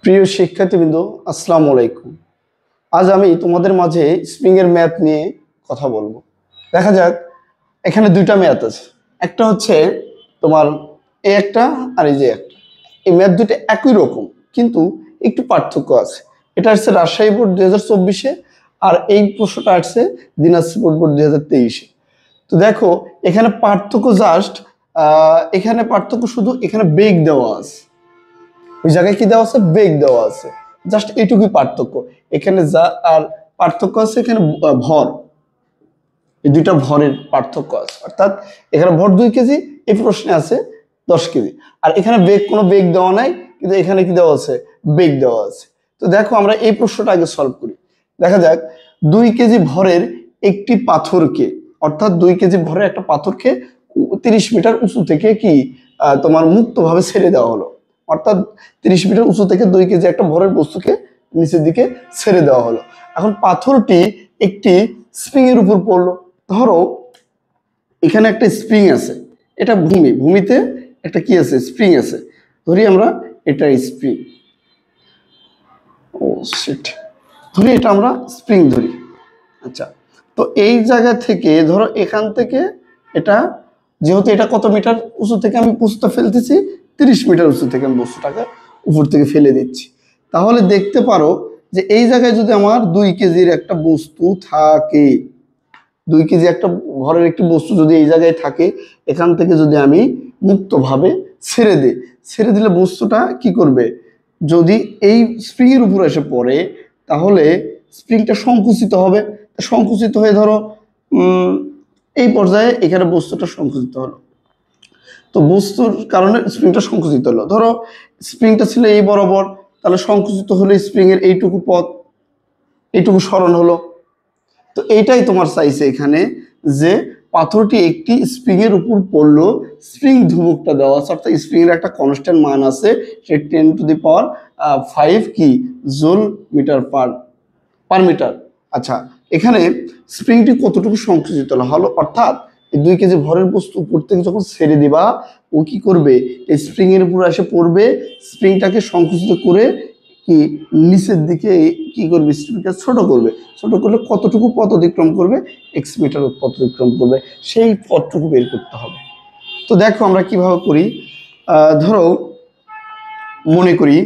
প্রিয় শিক্ষার্থীবৃন্দ, আসসালামু আলাইকুম। আজ আমি তোমাদের মাঝে স্প্রিং এর ম্যাথ নিয়ে কথা বলবো। দেখা যাক, এখানে দুইটা ম্যাথ আছে। একটা হচ্ছে তোমার এই একটা আর এই যে একটা। এই ম্যাথ দুটো একই রকম, কিন্তু একটু পার্থক্য আছে। এটা আসছে রাজশাহী বোর্ড 2024-এ, আর এই প্রশ্নটা আসছে দিনাজপুর বোর্ড 2023-এ। তো দেখো, এখানে পার্থক্য জাস্ট এখানে পার্থক্য শুধু এখানে বেগ দেওয়া আছে, ওই জায়গায় কি দেওয়া আছে, বেগ দেওয়া আছে। জাস্ট এইটুকুই পার্থক্য এখানে। যা আর পার্থক্য আছে এখানে ভর, এই দুইটা ভরের পার্থক্য আছে। অর্থাৎ এখানে ভর 2 কেজি, এই প্রশ্নে আছে 10 কেজি। আর এখানে বেগ, কোনো বেগ দেওয়া নাই, কিন্তু এখানে কি দেওয়া আছে, বেগ দেওয়া আছে। তো দেখো, আমরা এই প্রশ্নটা আগে সলভ করি। দেখা যাক, 2 কেজি ভরের একটি পাথরকে, অর্থাৎ 2 কেজি ভরের একটা পাথরকে 30 মিটার উঁচু থেকে কি তোমার মুক্তভাবে ছেড়ে দেওয়া হলো। অর্থাৎ 30 মিটার উঁচু থেকে 2 কেজি একটা ভরের বস্তুকে নিচের দিকে ছেড়ে দেওয়া হলো। এখন পাথরটি একটি স্প্রিং এর উপর পড়লো। ধরো এখানে একটা স্প্রিং আছে, এটা ভূমিতে একটা কি আছে, স্প্রিং আছে। ধরি আমরা এটা স্প্রিং, ও শিট, ধরি এটা আমরা স্প্রিং ধরি। আচ্ছা, তো এই জায়গা থেকে ধরো এখান থেকে এটা, যেহেতু এটা কত মিটার উঁচু থেকে আমি বস্তুটা ফেলতেছি, 30 মিটার উঁচু থেকে আমি বস্তুটাকে উপর থেকে ফেলে দিচ্ছি। তাহলে দেখতে পারো যে এই জায়গায় যদি আমার 2 কেজির একটা বস্তু থাকে, 2 কেজি একটা ভরের একটি বস্তু যদি এই জায়গায় থাকে, এখান থেকে যদি আমি মুক্তভাবে ছেড়ে দিই, ছেড়ে দিলে বস্তুটা কি করবে, যদি এই স্প্রিং এর উপর এসে পড়ে, তাহলে স্প্রিংটা সংকুচিত হবে। সংকুচিত হয়ে ধরো এই পর্যায়ে এখানে বস্তুটা সংকুচিত হলো। তো বস্তুর কারণে স্প্রিংটা সংকুচিত হলো। ধরো স্প্রিংটা ছিল এই বরাবর, তাহলে সংকুচিত হলে স্প্রিং এর এইটুকু পথ, এইটুকু সরণ হলো। তো এইটাই তোমার চাইছে এখানে, যে পাথরটি একটি স্প্রিং এর উপর পড়লো, স্প্রিং ধ্রুবকটা দেওয়া আছে, অর্থাৎ স্প্রিং এর একটা কনস্ট্যান্ট মান আছে, সে 10⁵ কি জুল মিটার পার মিটার। আচ্ছা, এখানে স্প্রিংটি কতটুকু সংকুচিত হলো, অর্থাৎ এই 2 কেজি ভরের বস্তু উপর থেকে যখন ছেড়ে দিবা, ও কি করবে, এই স্প্রিং এর উপর এসে পড়বে, স্প্রিংটাকে সংকুচিত করে কি নিচের দিকে কি করবে, স্প্রিংটা ছোট করবে। ছোট করলে কতটুকু পথ অতিক্রম করবে, x মিটার পথ অতিক্রম করবে, সেই পথটুকু বের করতে হবে। তো দেখো আমরা কিভাবে করি। ধরো মনে করি,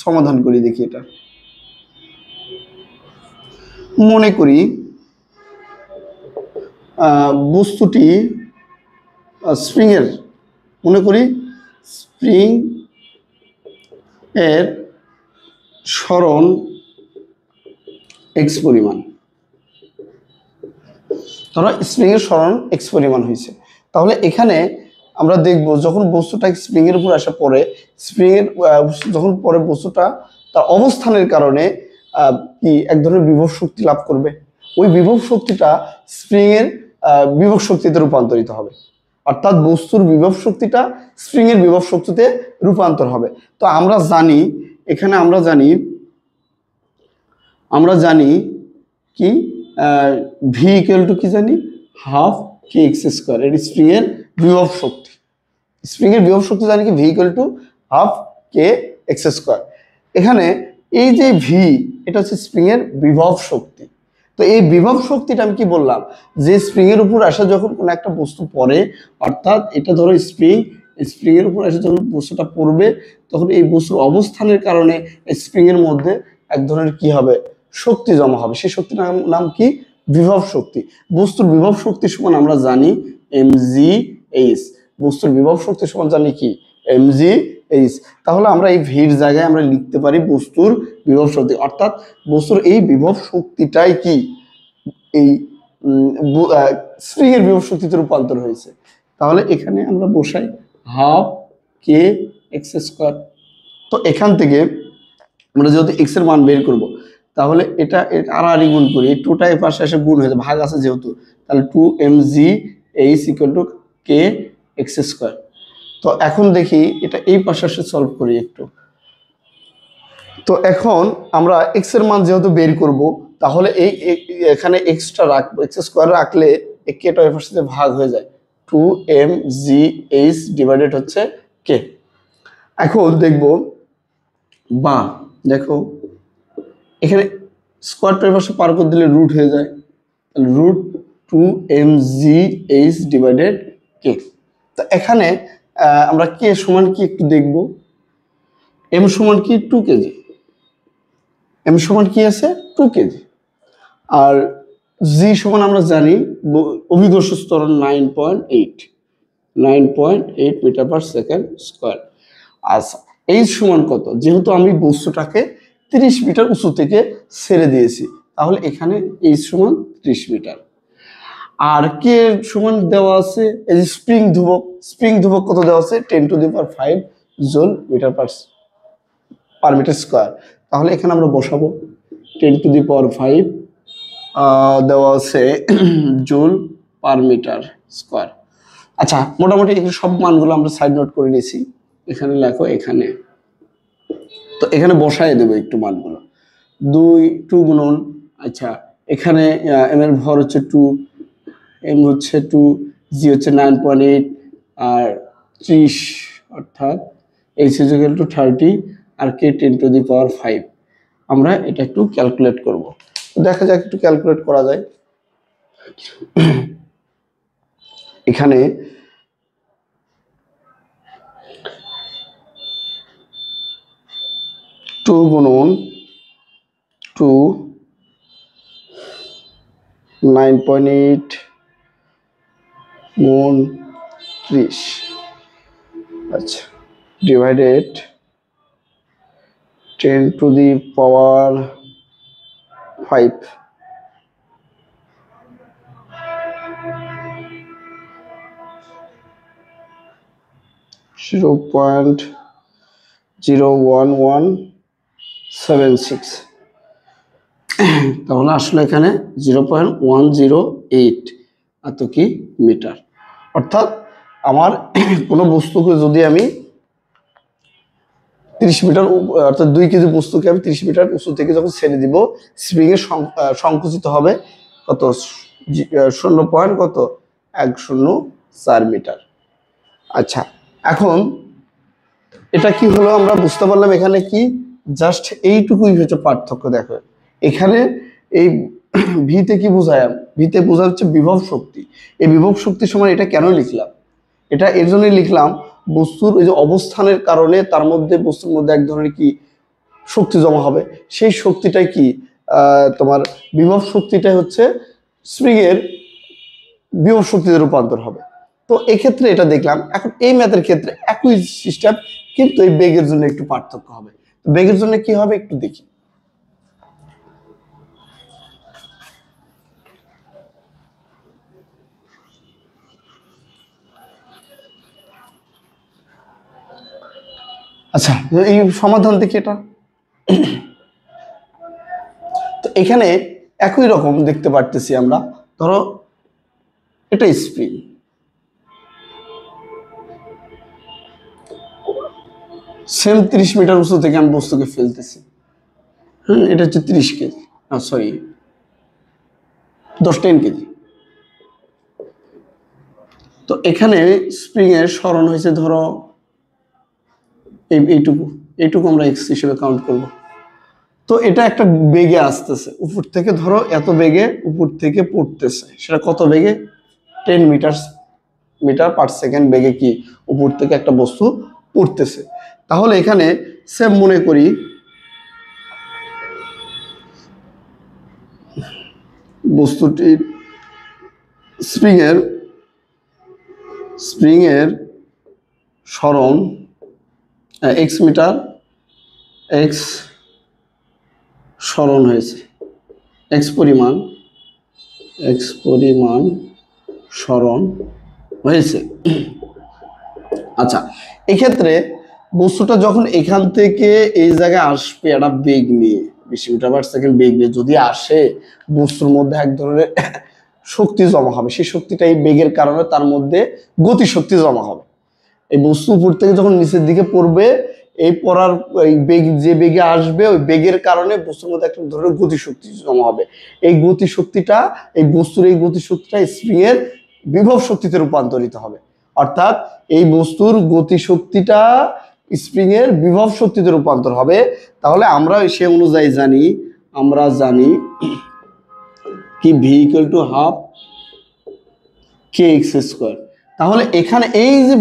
সমাধান করি, দেখি এটা। মনে করি বস্তুটি স্প্রিং এর, মনে করি স্প্রিং এর সরণ x পরিমাণ। ধরো স্প্রিং এর সরণ x পরিমাণ হয়েছে। তাহলে এখানে আমরা দেখব, যখন বস্তুটা স্প্রিং এর উপর আসা পড়ে, স্প্রিং এর যখন পরে বস্তুটা তার অবস্থানের কারণে কি এক ধরনের বিভব শক্তি লাভ করবে। ওই বিভব শক্তিটা স্প্রিং এর বিভব শক্তিতে রূপান্তরিত হবে। অর্থাৎ বস্তুর বিভব শক্তিটা স্প্রিং এর বিভব শক্তিতে রূপান্তর হবে। তো আমরা জানি, এখানে আমরা জানি কি ভি ইকুয়াল টু কি জানি, হাফ কে এক্স স্কোয়ার। এটি স্প্রিং এর বিভব শক্তি। স্প্রিং এর বিভব শক্তি জানি কি, V equal to half K x square. এখানে এই যে ভি, এটা হচ্ছে স্প্রিং এর বিভব শক্তি। তো এই বিভব শক্তিটা আমি কি বললাম, যে স্প্রিং এর উপর আসা যখন কোনো একটা বস্তু পড়ে, অর্থাৎ এটা ধরো স্প্রিং এর উপর এসে যখন বস্তুটা পড়বে, তখন এই বস্তুর অবস্থানের কারণে স্প্রিং এর মধ্যে এক ধরনের কি হবে, শক্তি জমা হবে। সেই শক্তির নাম কি, বিভব শক্তি। বস্তুর বিভব শক্তি সমান আমরা জানি mgh। বস্তুর বিভব শক্তি সমান জানি কি, mgh। তাহলে আমরা এই ভির জায়গায় আমরা লিখতে পারি বস্তুর বিভব শক্তি, অর্থাৎ বস্তুর এই বিভব শক্তিটাই কি এই স্প্রিং এর বিভব শক্তিতে রূপান্তর হয়েছে। তাহলে এখানে আমরা বসাই হাফ কে এক্স স্কোয়ার। তো এখান থেকে আমরা যেহেতু এক্স এর মান বের করব, তাহলে এটা আর গুণ করি, এই টুটা এই পাশে এসে গুণ হয়ে যাবে, ভাগ আছে যেহেতু, তাহলে 2mgh equal to K x square. তো এখন দেখি এটা এই পাশে এসে সলভ করি একটু। তো এখন আমরা এক্স এর মান যেহেতু বের করব, তাহলে এই এখানে এক্সটা রাখবো, এক্স স্কোয়ার রাখলে কেটা এর সাথে ভাগ হয়ে যায়, 2mgh ডিভাইডেড হচ্ছে কে। এখন দেখব বা দেখো এখানে স্কোয়ারটার পাশে পার করে দিলে রুট হয়ে যায়, রুট 2mgh ডিভাইডেড কে। তো এখানে আমরা কে সমান কি একটু দেখব। এম সমান কি 2 কেজি, এম সমান কি আছে 2 কেজি। আর জি সমান আমরা জানি অভিকর্ষ ত্বরণ 9.8 মিটার পার সেকেন্ড স্কোয়ার। আচ্ছা এইচ সমান কত, যেহেতু আমি বস্তুটাকে 30 মিটার উঁচু থেকে ছেড়ে দিয়েছি, তাহলে এখানে এইচ সমান 30 মিটার। আর কে সমান দেওয়া আছে এই যে স্প্রিং ধ্রুবক, স্প্রিং ধ্রুবক কত দেওয়া আছে 10⁵ joule meter per meter square. তাহলে এখানে আমরা বসাবো 10⁵ দেওয়া আছে জুল পার মিটার স্কোয়ার। আচ্ছা মোটামুটি এখানে সব মানগুলো আমরা সাইড নোট করে নিয়েছি, এখানে লেখো এখানে। তো এখানে বসায় দেবো একটু মানগুলো, 2 গুণন, আচ্ছা এখানে এম এর ভর হচ্ছে 2, এম হচ্ছে 2, জি হচ্ছে 9.8 আর 30 অর্থাৎ এইচ ইজ ইকুয়াল টু 30 আর কে 10⁵। আমরা এটা একটু ক্যালকুলেট করব, দেখা যাক একটু ক্যালকুলেট করা যায়। এখানে টু গুণন 2 9.8 গুণ 30, আচ্ছা ডিভাইডেড 10⁵। (0.01176) তাহলে আসলে এখানে 0.108 এত কি মিটার। অর্থাৎ আমার কোনো বস্তুকে যদি আমি 30 মিটার অর্থাৎ 2 কেজি বস্তুকে আমি 30 মিটার উঁচু থেকে যখন ছেড়ে দিব, স্প্রিং এর সংকুচিত হবে কত 0.104 মিটার। আচ্ছা এখন এটা কি হলো আমরা বুঝতে পারলাম, এখানে কি জাস্ট এইটুকুই হচ্ছে পার্থক্য। দেখো এখানে এই ভিতে কি বোঝায়, ভিতে বোঝা হচ্ছে বিভব শক্তি। এই বিভব শক্তির সময় এটা কেন লিখলাম, এটা এর জন্যই লিখলাম বস্তুর ওই যে অবস্থানের কারণে তার মধ্যে বস্তুর মধ্যে এক ধরনের কি শক্তি জমা হবে, সেই শক্তিটাই কি তোমার বিভব শক্তিটাই হচ্ছে স্প্রিং এর বিভব শক্তিতে রূপান্তর হবে। তো এক্ষেত্রে এটা দেখলাম। এখন এই ম্যাথের ক্ষেত্রে একই সিস্টেম, কিন্তু এই বেগের জন্য একটু পার্থক্য হবে। বেগের জন্য কি হবে একটু দেখি। আচ্ছা এই সমাধান দেখি এটা। তো এখানে একই রকম দেখতে পারতেছি আমরা, ধরো এটা স্প্রিং, সেম 30 মিটার উঁচু থেকে আমি বস্তুকে ফেলতেছি। এটা হচ্ছে 30 কেজি, সরি 10 কেজি। তো এখানে স্প্রিং এর সরণ হয়েছে ধরো এইটুকু আমরা এক্স হিসেবে কাউন্ট করব। তো এটা একটা বেগে আসতেছে উপর থেকে, ধরো এত বেগে উপর থেকে পড়তেছে, সেটা কত বেগে 10 মিটার পার সেকেন্ড বেগে কি উপর থেকে একটা বস্তু পড়তেছে। তাহলে এখানে সেম মনে করি বস্তুটির স্প্রিং এর সরণ এক্স সরণ হয়েছে, এক্স পরিমাণ সরণ হয়েছে। আচ্ছা এক্ষেত্রে বস্তুটা যখন এখান থেকে এই জায়গায় আসবে একটা বেগ নিয়ে 20 মিটার পার সেকেন্ড বেগ নিয়ে যদি আসে, বস্তুর মধ্যে এক ধরনের শক্তি জমা হবে। সেই শক্তিটা এই বেগের কারণে তার মধ্যে গতি শক্তি জমা হবে। এই বস্তু উপর থেকে যখন নিচের দিকে পড়বে, এই পড়ার বেগ যে বেগে আসবে ওই বেগের কারণে বস্তুর মধ্যে একটা ধরনের গতি শক্তি জমা হবে। এই গতি শক্তিটা এই বস্তুর এই গতি শক্তিটা স্প্রিং এর বিভব শক্তিতে রূপান্তরিত হবে। অর্থাৎ এই বস্তুর গতি শক্তিটা স্প্রিং এর বিভব শক্তিতে রূপান্তর হবে। তাহলে আমরা সে অনুযায়ী জানি কি V equal to half K x square. তাহলে এখানে এই যে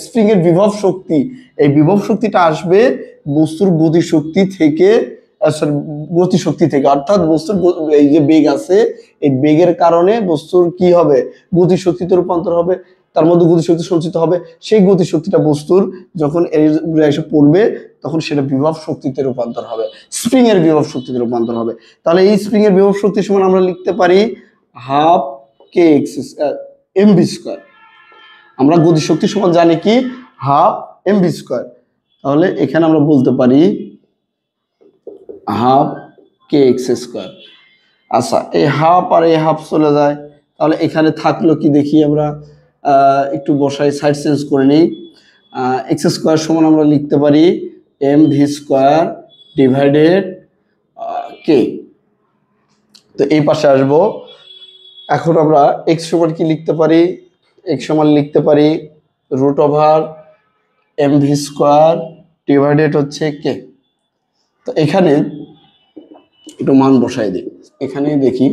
স্প্রিং এর বিভব শক্তি, এই বিভব শক্তিটা আসবে বস্তুর গতিশক্তি থেকে, গতিশক্তি থেকে, অর্থাৎ বস্তুর এই যে বেগ আছে, এই বেগের কারণে বস্তুর কি হবে, গতিশক্তিতে রূপান্তর হবে, তার মধ্যে গতিশক্তি সঞ্চিত হবে। সেই গতিশক্তিটা বস্তুর যখন এসে পড়বে তখন সেটা বিভব শক্তিতে রূপান্তর হবে, স্প্রিং এর বিভব শক্তিতে রূপান্তর হবে। তাহলে এই স্প্রিং এর বিভব শক্তির সমান আমরা লিখতে পারি হাফ কে এক্স এম ভি স্কোয়ার। আমরা গতিশক্তির সমান জানি কি হাফ এম ভি স্কোয়ার। তাহলে এখানে আমরা বলতে পারি হাফ কে এক্স স্কোয়ার। আচ্ছা, এই হাফ আর এই হাফ চলে যায়, তাহলে এখানে থাকলো কি দেখি আমরা, একটু বসাই, সাইড চেঞ্জ করে নিই। এক্স স্কোয়ার সমান আমরা লিখতে পারি এম ভি স্কোয়ার ডিভাইডেড কে। তো এই পাশে আসবো। এখন আমরা এক্স সমান কি লিখতে পারি, এক্স সমান লিখতে পারি root over m v square divided হচ্ছে কে। তো এখানে একটু মান বসাই দিই, এখানে দেখি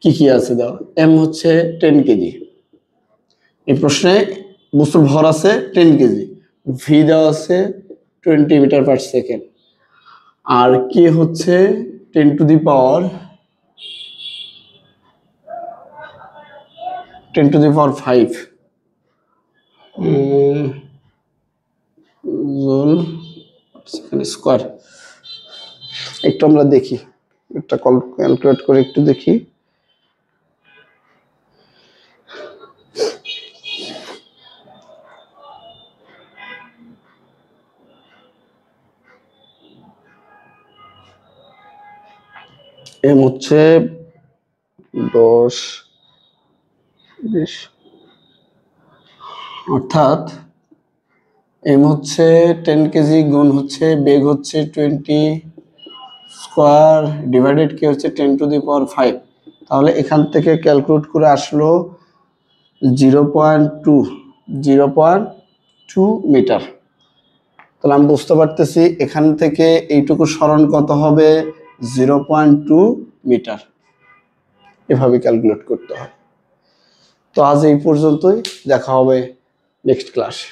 কি কি আছে দেওয়া। এম হচ্ছে 10 কেজি, এই প্রশ্নে বস্তুর ভর আছে 10 কেজি, ভি দেওয়া আছে 20 মিটার পার সেকেন্ড, আর কে হচ্ছে 10 to the power 5 joule second square. একটু আমরা দেখি, একটা ক্যালকুলেট করে একটু দেখি। এম হচ্ছে 10 20, অর্থাৎ এম হচ্ছে 10 কেজি গুণ হচ্ছে বেগ হচ্ছে 20 স্কোয়ার ডিভাইডেড কে হচ্ছে 10 টু দি পাওয়ার 5। তাহলে এখান থেকে ক্যালকুলেট করে আসলো 0.2 মিটার। তাহলে আমি বুঝতে পারতেছি এখান থেকে এইটুকু সরণ কত হবে, 0.2 মিটার। এভাবে ক্যালকুলেট করতে হবে। তো আজ এই পর্যন্তই, দেখা হবে নেক্সট ক্লাসে।